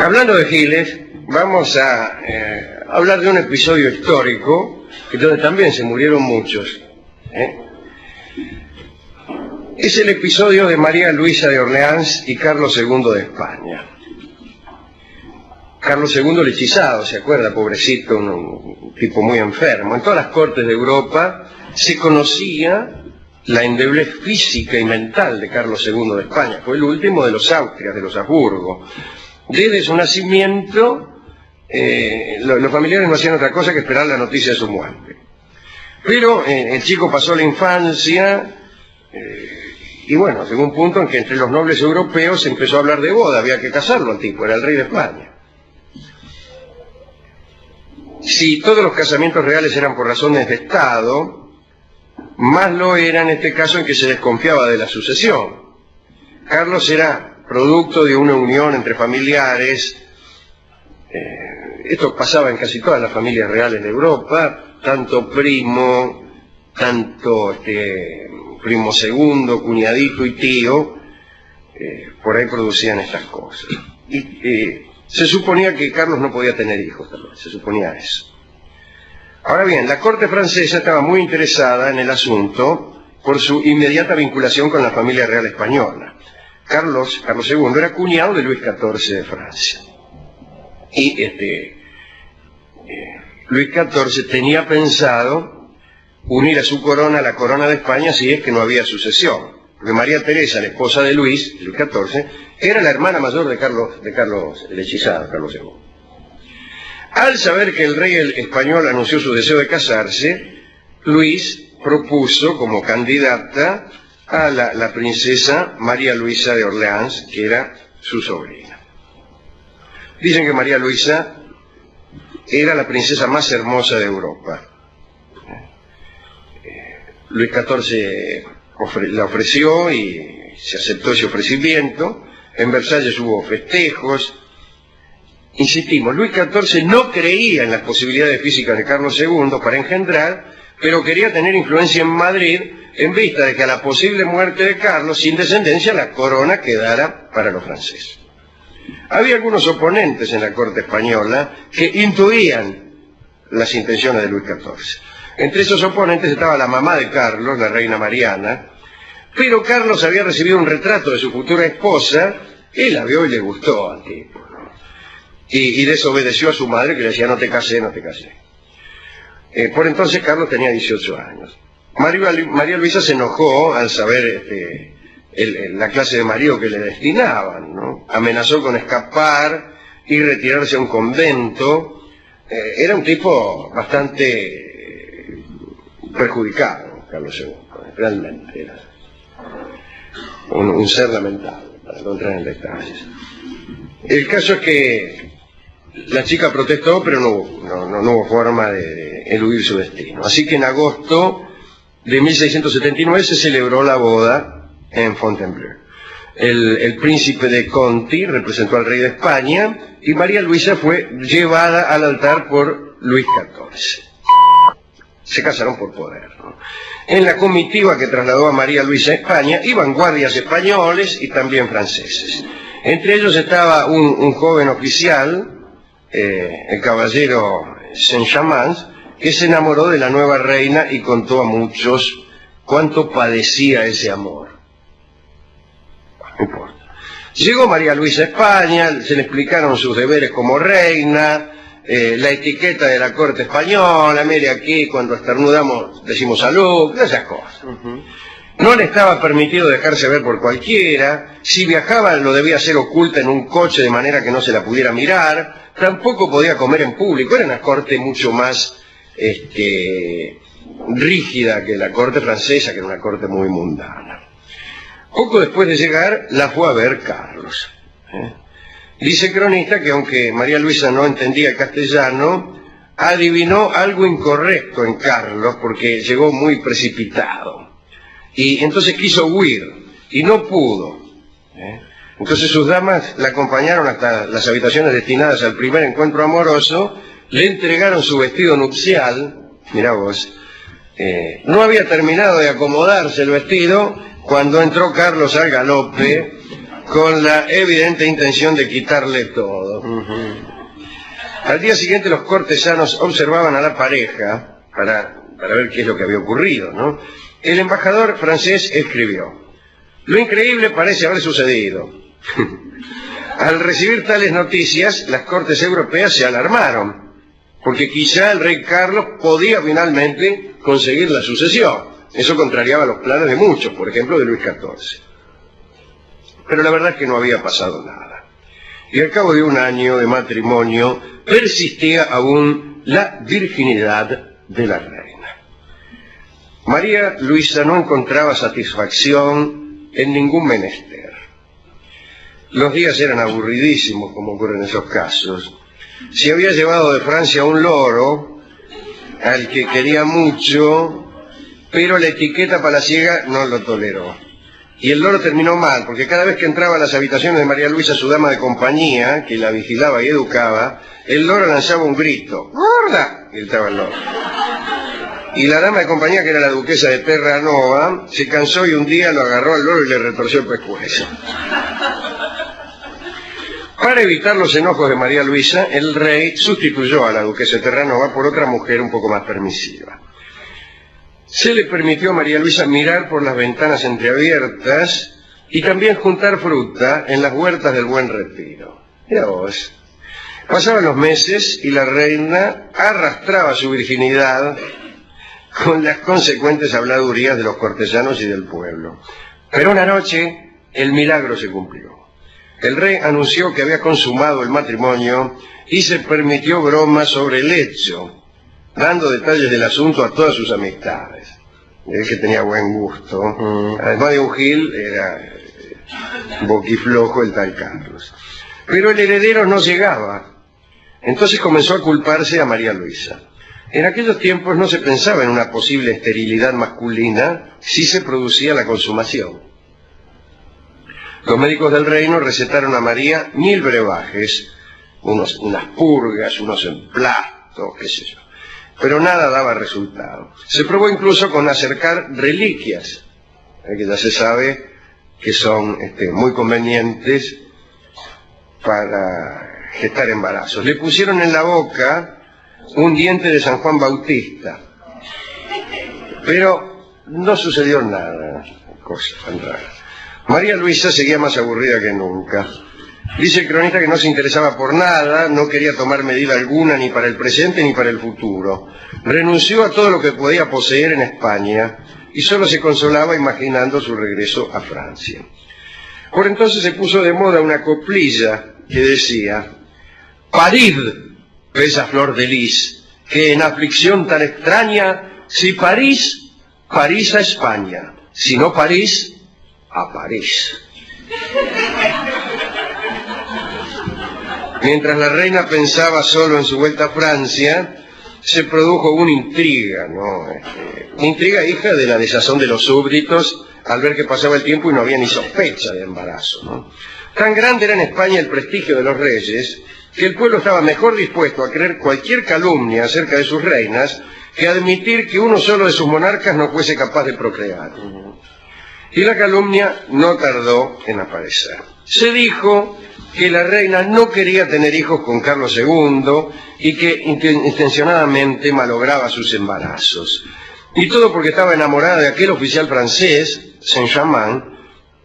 Hablando de giles, vamos a hablar de un episodio histórico donde también se murieron muchos. Es el episodio de María Luisa de Orleans y Carlos II de España. Carlos II el hechizado, ¿se acuerda? Pobrecito, un tipo muy enfermo. En todas las cortes de Europa se conocía la endeblez física y mental de Carlos II de España. Fue el último de los Austrias, de los Habsburgo. Desde su nacimiento, los familiares no hacían otra cosa que esperar la noticia de su muerte. Pero el chico pasó la infancia, y bueno, llegó un punto en que entre los nobles europeos se empezó a hablar de boda, había que casarlo al tipo, era el rey de España. Si todos los casamientos reales eran por razones de Estado, más lo era en este caso en que se desconfiaba de la sucesión. Carlos era producto de una unión entre familiares. Esto pasaba en casi todas las familias reales de Europa, tanto primo, primo segundo, cuñadito y tío, por ahí producían estas cosas. Y se suponía que Carlos no podía tener hijos también, se suponía eso. Ahora bien, la corte francesa estaba muy interesada en el asunto por su inmediata vinculación con la familia real española. Carlos II era cuñado de Luis XIV de Francia. Y Luis XIV tenía pensado unir a su corona a la corona de España si es que no había sucesión. Porque María Teresa, la esposa de Luis XIV, era la hermana mayor de Carlos el hechizado, Carlos II. Al saber que el rey español anunció su deseo de casarse, Luis propuso como candidata a la princesa María Luisa de Orleans, que era su sobrina. Dicen que María Luisa era la princesa más hermosa de Europa. Luis XIV la ofreció y se aceptó ese ofrecimiento. En Versalles hubo festejos. Insistimos, Luis XIV no creía en las posibilidades físicas de Carlos II para engendrar, pero quería tener influencia en Madrid en vista de que a la posible muerte de Carlos, sin descendencia, la corona quedara para los franceses. Había algunos oponentes en la corte española que intuían las intenciones de Luis XIV. Entre esos oponentes estaba la mamá de Carlos, la reina Mariana, pero Carlos había recibido un retrato de su futura esposa, y la vio y le gustó al tipo, ¿no? Y desobedeció a su madre, que le decía, no te casé, no te casé. Por entonces Carlos tenía 18 años. María Luisa se enojó al saber la clase de marido que le destinaban, ¿no? Amenazó con escapar y retirarse a un convento. Era un tipo bastante perjudicado, Carlos II, realmente era un ser lamentable, para no entrar en detalles. El caso es que la chica protestó, pero no hubo forma de eludir su destino. Así que en agosto de 1679 se celebró la boda en Fontainebleau. El príncipe de Conti representó al rey de España y María Luisa fue llevada al altar por Luis XIV. Se casaron por poder, ¿no? En la comitiva que trasladó a María Luisa a España iban guardias españoles y también franceses. Entre ellos estaba un joven oficial, el caballero Saint-Chamans, que se enamoró de la nueva reina y contó a muchos cuánto padecía ese amor. No importa. Llegó María Luisa a España, se le explicaron sus deberes como reina, la etiqueta de la corte española, mire aquí cuando estornudamos decimos salud, esas cosas. No le estaba permitido dejarse ver por cualquiera, si viajaba lo debía hacer oculta en un coche de manera que no se la pudiera mirar, tampoco podía comer en público, era una corte mucho más rígida que la corte francesa, que era una corte muy mundana. Poco después de llegar, la fue a ver Carlos. Dice el cronista que aunque María Luisa no entendía el castellano, adivinó algo incorrecto en Carlos porque llegó muy precipitado. Y entonces quiso huir, y no pudo. Entonces sus damas la acompañaron hasta las habitaciones destinadas al primer encuentro amoroso, le entregaron su vestido nupcial, mirá vos, no había terminado de acomodarse el vestido cuando entró Carlos al galope con la evidente intención de quitarle todo. Al día siguiente los cortesanos observaban a la pareja para ver qué es lo que había ocurrido, ¿no? El embajador francés escribió: lo increíble parece haber sucedido. Al recibir tales noticias, las cortes europeas se alarmaron, porque quizá el rey Carlos podía finalmente conseguir la sucesión. Eso contrariaba los planes de muchos, por ejemplo de Luis XIV. Pero la verdad es que no había pasado nada. Y al cabo de un año de matrimonio, persistía aún la virginidad de la reina. María Luisa no encontraba satisfacción en ningún menester. Los días eran aburridísimos, como ocurre en esos casos. Si había llevado de Francia un loro, al que quería mucho, pero la etiqueta palaciega no lo toleró. Y el loro terminó mal, porque cada vez que entraba a las habitaciones de María Luisa, su dama de compañía, que la vigilaba y educaba, el loro lanzaba un grito. ¡Gorda! Gritaba el loro. Y la dama de compañía, que era la duquesa de Terranova, se cansó y un día lo agarró al loro y le retorció el pescuezo. Para evitar los enojos de María Luisa, el rey sustituyó a la duquesa de Terranova por otra mujer un poco más permisiva. Se le permitió a María Luisa mirar por las ventanas entreabiertas y también juntar fruta en las huertas del Buen Retiro. Mirá vos. Pasaban los meses y la reina arrastraba su virginidad con las consecuentes habladurías de los cortesanos y del pueblo. Pero una noche el milagro se cumplió. El rey anunció que había consumado el matrimonio y se permitió bromas sobre el hecho, dando detalles del asunto a todas sus amistades. Él, que tenía buen gusto, además de un gil, era boquiflojo el tal Carlos. Pero el heredero no llegaba. Entonces comenzó a culparse a María Luisa. En aquellos tiempos no se pensaba en una posible esterilidad masculina si se producía la consumación. Los médicos del reino recetaron a María 1000 brebajes, unas purgas, unos emplastos, qué sé yo. Pero nada daba resultado. Se probó incluso con acercar reliquias, que ya se sabe que son muy convenientes para gestar embarazos. Le pusieron en la boca un diente de San Juan Bautista, pero no sucedió nada, cosa tan rara. María Luisa seguía más aburrida que nunca. Dice el cronista que no se interesaba por nada, no quería tomar medida alguna ni para el presente ni para el futuro. Renunció a todo lo que podía poseer en España y solo se consolaba imaginando su regreso a Francia. Por entonces se puso de moda una coplilla que decía: parid, esa flor de lis, que en aflicción tan extraña, si parís, parís a España, si no parís, a París. Mientras la reina pensaba solo en su vuelta a Francia, se produjo una intriga, ¿no? Una intriga hija de la desazón de los súbditos al ver que pasaba el tiempo y no había ni sospecha de embarazo, ¿no? Tan grande era en España el prestigio de los reyes que el pueblo estaba mejor dispuesto a creer cualquier calumnia acerca de sus reinas que admitir que uno solo de sus monarcas no fuese capaz de procrear. Y la calumnia no tardó en aparecer. Se dijo que la reina no quería tener hijos con Carlos II y que intencionadamente malograba sus embarazos. Y todo porque estaba enamorada de aquel oficial francés, Saint-Germain,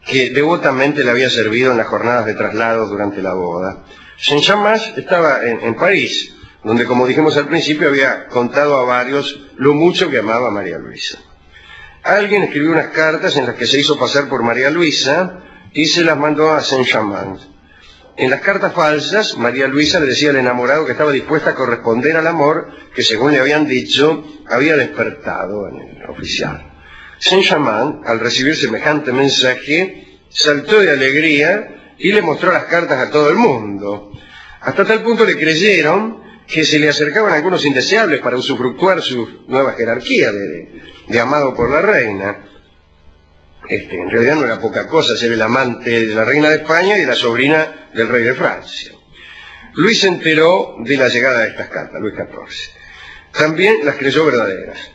que devotamente le había servido en las jornadas de traslados durante la boda. Saint-Germain estaba en París, donde, como dijimos al principio, había contado a varios lo mucho que amaba a María Luisa. Alguien escribió unas cartas en las que se hizo pasar por María Luisa y se las mandó a Saint-Germain. En las cartas falsas, María Luisa le decía al enamorado que estaba dispuesta a corresponder al amor que, según le habían dicho, había despertado en el oficial. Saint-Germain, al recibir semejante mensaje, saltó de alegría y le mostró las cartas a todo el mundo. Hasta tal punto le creyeron que se le acercaban algunos indeseables para usufructuar su nueva jerarquía de amado por la reina. En realidad no era poca cosa ser el amante de la reina de España y de la sobrina del rey de Francia. Luis se enteró de la llegada de estas cartas, Luis XIV. También las creyó verdaderas.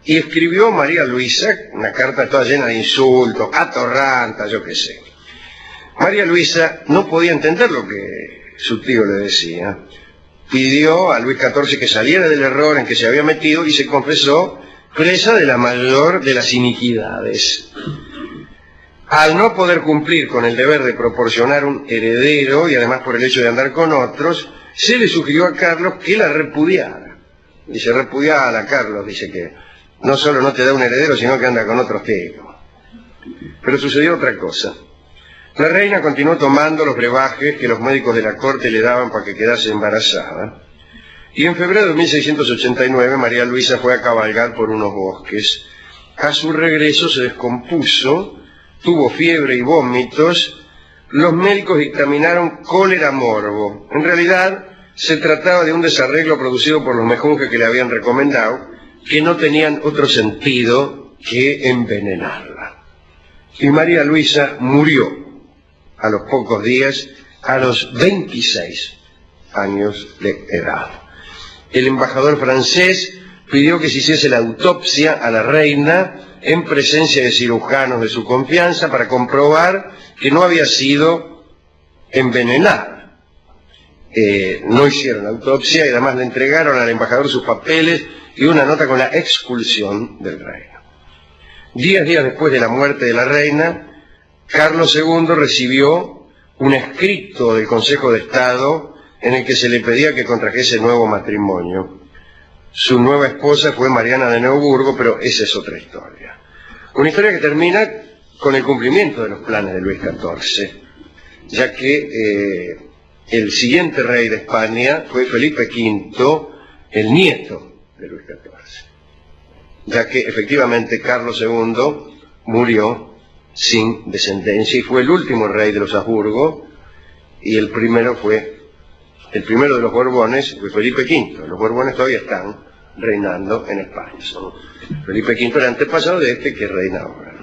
Y escribió María Luisa una carta toda llena de insultos, atorranta, yo qué sé. María Luisa no podía entender lo que su tío le decía. Pidió a Luis XIV que saliera del error en que se había metido y se confesó presa de la mayor de las iniquidades. Al no poder cumplir con el deber de proporcionar un heredero, y además por el hecho de andar con otros, se le sugirió a Carlos que la repudiara. Dice, repudiala, Carlos, dice que no solo no te da un heredero, sino que anda con otros tipos. Pero sucedió otra cosa. La reina continuó tomando los brebajes que los médicos de la corte le daban para que quedase embarazada. Y en febrero de 1689 María Luisa fue a cabalgar por unos bosques. A su regreso se descompuso, tuvo fiebre y vómitos. Los médicos dictaminaron cólera morbo. En realidad se trataba de un desarreglo producido por los mejunjes que le habían recomendado, que no tenían otro sentido que envenenarla. Y María Luisa murió a los pocos días, a los 26 años de edad. El embajador francés pidió que se hiciese la autopsia a la reina en presencia de cirujanos de su confianza para comprobar que no había sido envenenada. No hicieron la autopsia y además le entregaron al embajador sus papeles y una nota con la expulsión del reino. 10 días después de la muerte de la reina, Carlos II recibió un escrito del Consejo de Estado en el que se le pedía que contrajese nuevo matrimonio. Su nueva esposa fue Mariana de Neuburgo, pero esa es otra historia. Una historia que termina con el cumplimiento de los planes de Luis XIV, ya que el siguiente rey de España fue Felipe V, el nieto de Luis XIV, ya que efectivamente Carlos II murió sin descendencia y fue el último rey de los Habsburgo, y el primero de los Borbones fue Felipe V. Los Borbones todavía están reinando en España. Felipe V era antepasado de este que reina ahora.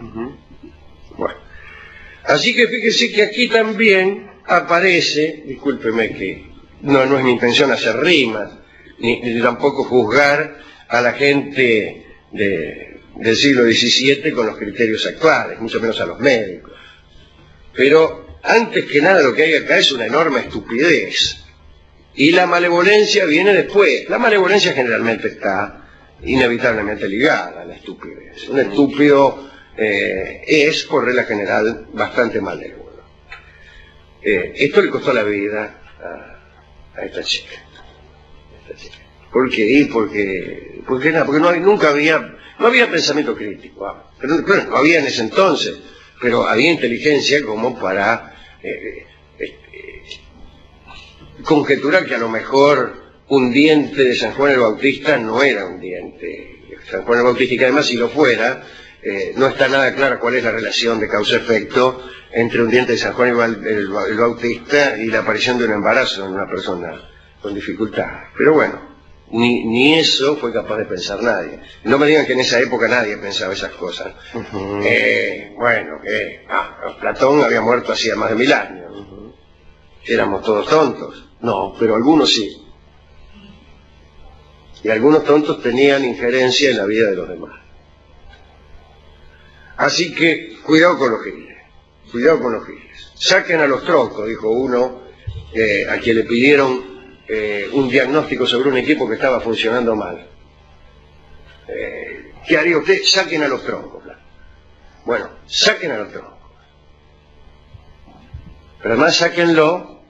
Bueno, así que fíjese que aquí también aparece, discúlpeme que no es mi intención hacer rimas, ni tampoco juzgar a la gente del siglo XVII con los criterios actuales, mucho menos a los médicos. Pero antes que nada lo que hay acá es una enorme estupidez. Y la malevolencia viene después. La malevolencia generalmente está inevitablemente ligada a la estupidez. Un estúpido es, por regla general, bastante malévolo. Esto le costó la vida a esta chica. ¿Por qué? Porque nunca había pensamiento crítico. Pero, bueno, no había en ese entonces, pero había inteligencia como para conjeturar que a lo mejor un diente de San Juan el Bautista no era un diente de San Juan el Bautista, y que además si lo fuera, no está nada clara cuál es la relación de causa-efecto entre un diente de San Juan el Bautista y la aparición de un embarazo en una persona con dificultad. Pero bueno, ni eso fue capaz de pensar nadie. No me digan que en esa época nadie pensaba esas cosas. Platón había muerto hacía más de 1000 años. ¿Éramos todos tontos? No, pero algunos sí. Y algunos tontos tenían injerencia en la vida de los demás. Así que, cuidado con los giles. Cuidado con los giles. Saquen a los troncos, dijo uno, a quien le pidieron un diagnóstico sobre un equipo que estaba funcionando mal. ¿Qué haría usted? Saquen a los troncos. Bueno, saquen a los troncos. Pero además sáquenlo,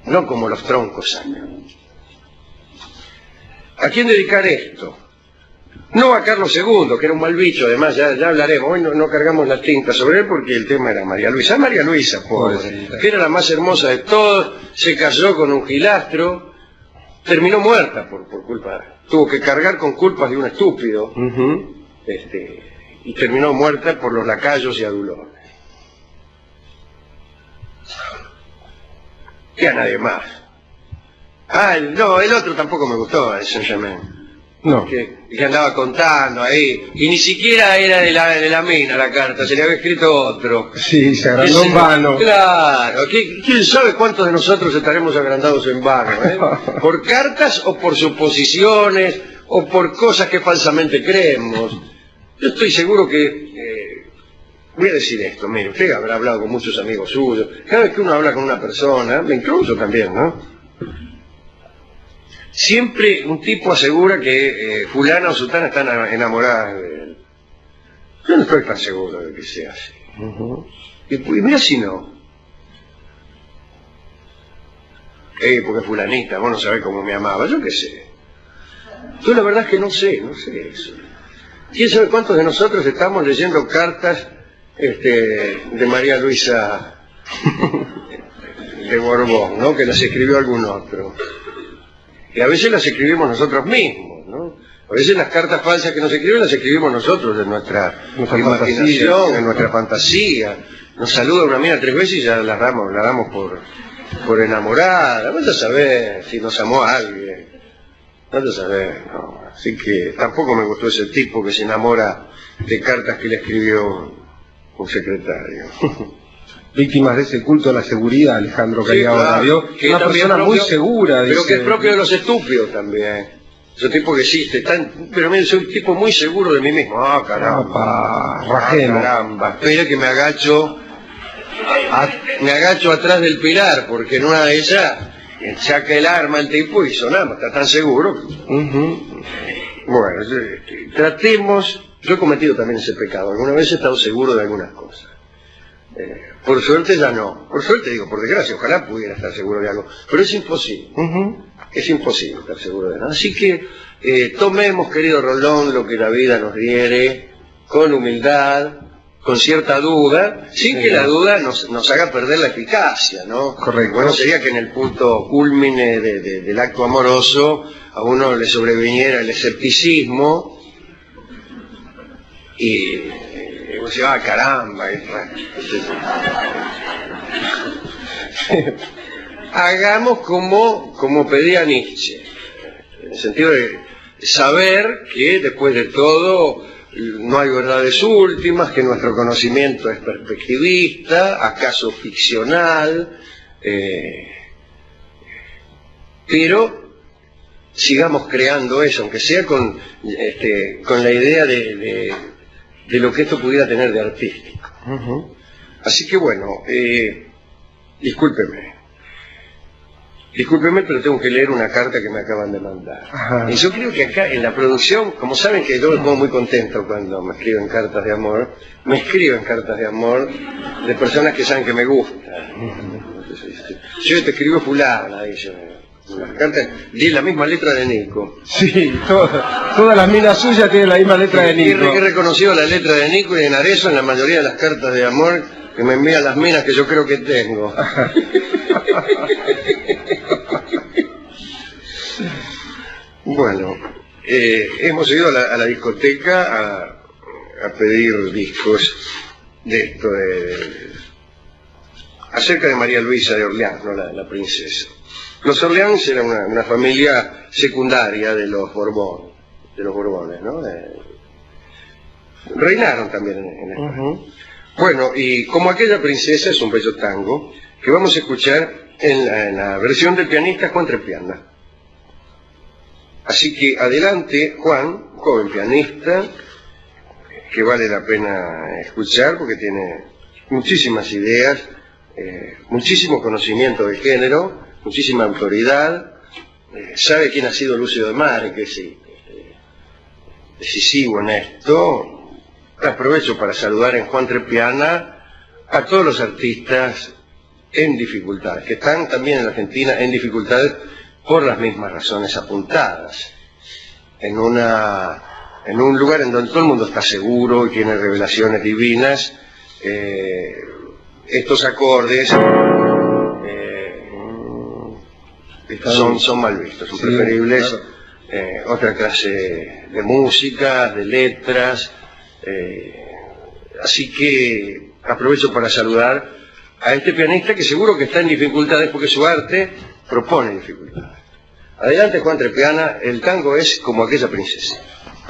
no como los troncos sacan. ¿A quién dedicar esto? No a Carlos II, que era un mal bicho, además ya hablaremos. Hoy no cargamos la tinta sobre él porque el tema era María Luisa. María Luisa, pobre, que era la más hermosa de todos, se casó con un gilastro, terminó muerta por culpa, tuvo que cargar con culpas de un estúpido, y terminó muerta por los lacayos y adulones. Y a nadie más. El otro tampoco me gustó, el Saint-Germain. No. Que andaba contando ahí, y ni siquiera era de la mina la carta, se le había escrito otro. Sí, se agrandó en vano. Claro, ¿quién sabe cuántos de nosotros estaremos agrandados en vano? ¿Por cartas o por suposiciones o por cosas que falsamente creemos? Yo estoy seguro que voy a decir esto, mire, usted habrá hablado con muchos amigos suyos, cada vez que uno habla con una persona, me incluyo también, ¿no? Siempre un tipo asegura que fulana o sultana están enamoradas de él. Yo no estoy tan seguro de que sea así. Y mira si no. Porque fulanita, vos no sabés cómo me amaba, yo qué sé. Yo la verdad es que no sé eso. ¿Quién sabe cuántos de nosotros estamos leyendo cartas de María Luisa de Borbón, ¿no? Que las escribió algún otro. Y a veces las escribimos nosotros mismos, ¿no? A veces las cartas falsas que nos escriben las escribimos nosotros de nuestra imaginación, en nuestra fantasía. Nos saluda una mina 3 veces y ya la damos por enamorada. Vamos a saber si nos amó a alguien. Vamos a saber, ¿no? Así que tampoco me gustó ese tipo que se enamora de cartas que le escribió un secretario. Víctimas de ese culto a la seguridad, Alejandro Cariago, claro, que una persona muy segura. Pero dice... que es propio de los estúpidos también. Ese tipo que existe, pero mire, soy un tipo muy seguro de mí mismo. Ah, caramba, caramba, espera que me agacho atrás del pilar, porque en una de esas saca el arma el tipo y sonamos, está tan seguro. Bueno, tratemos, yo he cometido también ese pecado, alguna vez he estado seguro de algunas cosas. Por suerte ya no, por suerte digo, por desgracia, ojalá pudiera estar seguro de algo, pero es imposible, es imposible estar seguro de nada. Así que tomemos, querido Rolón, lo que la vida nos diere, con humildad, con cierta duda, sin que la duda nos haga perder la eficacia, ¿no? Correcto. Bueno, sería que en el punto cúlmine del acto amoroso a uno le sobreviniera el escepticismo y decía, caramba. Hagamos como pedía Nietzsche, en el sentido de saber que después de todo no hay verdades últimas, que nuestro conocimiento es perspectivista, acaso ficcional, pero sigamos creando eso, aunque sea con la idea de lo que esto pudiera tener de artístico. Así que bueno, discúlpeme, pero tengo que leer una carta que me acaban de mandar. Y yo creo que acá en la producción, como saben que yo me pongo muy contento cuando me escriben cartas de amor, me escriben cartas de amor de personas que saben que me gustan. Yo te escribo fulana, dice. Las cartas tienen la misma letra de Nico. Sí, todas las minas suyas tienen la misma letra de Nico. He reconocido la letra de Nico y en Arezzo en la mayoría de las cartas de amor que me envían las minas que yo creo que tengo. Bueno, hemos ido a la discoteca a pedir discos de esto, acerca de María Luisa de Orleans, ¿no? La princesa. Los Orleans era una familia secundaria de los Borbones, ¿no? Reinaron también en España. Bueno, y como aquella princesa es un bello tango que vamos a escuchar en la versión del pianista Juan Trespiana. Así que adelante, Juan, joven pianista, que vale la pena escuchar porque tiene muchísimas ideas, muchísimo conocimiento de género, muchísima autoridad, sabe quién ha sido Lucio de Mare, que es decisivo en esto. Aprovecho para saludar en Juan Trespiana a todos los artistas en dificultades, que están también en Argentina en dificultades por las mismas razones apuntadas, en un lugar en donde todo el mundo está seguro y tiene revelaciones divinas. Estos acordes son mal vistos, son preferibles, claro. Otra clase de música, de letras, así que aprovecho para saludar a este pianista que seguro que está en dificultades porque su arte propone dificultades. Adelante, Juan Trespiana, el tango es como aquella princesa.